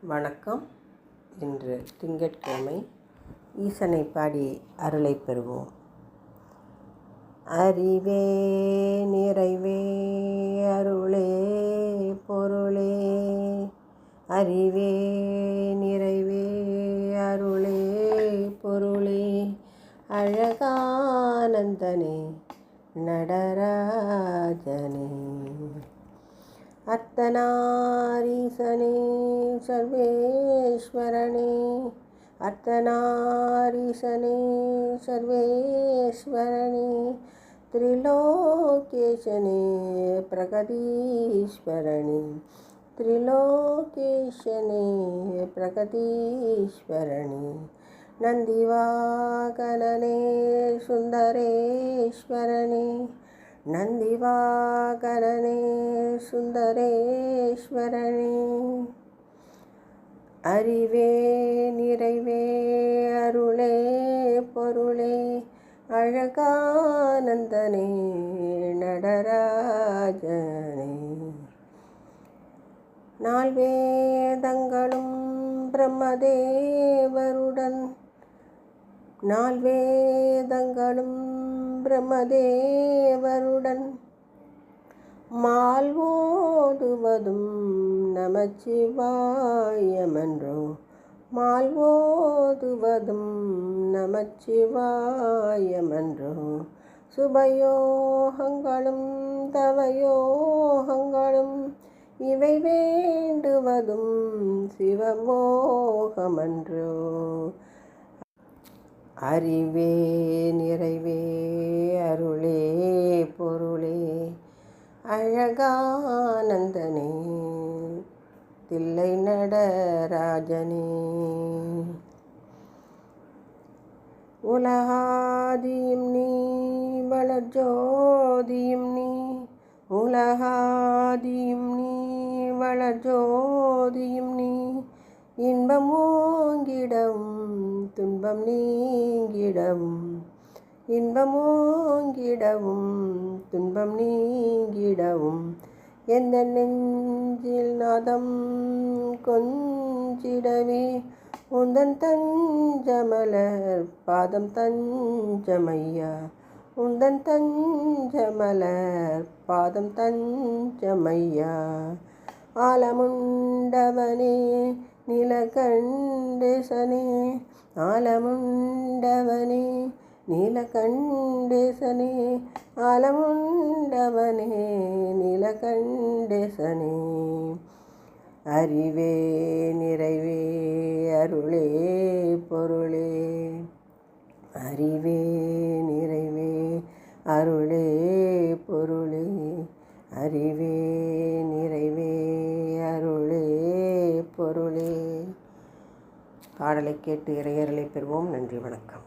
வணக்கம். இன்று திங்கட்கிழமை. ஈசனை பாடி அருளை பெறுவோம். அறிவே நிறைவே அருளே பொருளே, அறிவே நிறைவே அருளே பொருளே, அழகானந்தனே நடராஜனே, அர்த்தநாரீசனே சர்வேஸ்வரனே, அர்த்தநாரீசனே சர்வேஸ்வரனே, திரிலோகேசனே பிரகதீஸ்வரனே, திரிலோகேசனே பிரகதீஸ்வரனே, நந்திவாகனனே சுந்தரேஸ்வரனே, நந்திவாகனனே சுந்தரேஸ்வரனே, அறிவே நிறைவே அருளே பொருளே, அழகானந்தனே நடராஜனே, நால்வேதங்களும் பிரம்மதேவருடன், நால்வேதங்களும் பிரம்மதேவருடன், மால்வோதுவதும் நமச்சிவாயமன்றோ, மால்வோதுவதும் நமச்சிவாயமன்றோ, சுபயோகங்களும் தவயோகங்களும் இவை வேண்டுவதும் சிவமோகமன்றோ, அறிவே நிறைவே அருளே பொருளே, அழகானந்தனே தில்லை நடராஜனே, உலகாதியும் நீ வளர்ஜோதியும் நீ, உலகாதியும் நீ வளர்ஜோதியும் நீ, இன்பம் ஓங்கிடவும் துன்பம் நீங்கிடவும், இன்பம் ஓங்கிடவும் துன்பம் நீங்கிடவும், எந்த நெஞ்சில் நாதம் கொஞ்சிடவே, உந்தன் தஞ்சமலர் பாதம் தஞ்சமையா, உந்தன் தஞ்சமலர் பாதம் தஞ்சமையா, ஆலமுண்டவனே நீலகண்டேசனே, ஆலமுண்டவனே நீலகண்டேசனே, ஆலமுண்டவனே நீலகண்டேசனே, அறிவே நிறைவே அருளே பொருளே, அறிவே நிறைவே அருளே பொருளே, அறிவே நிறைவே அருளே பொருளே. பாடலை கேட்டு இறையருளை பெறுவோம். நன்றி, வணக்கம்.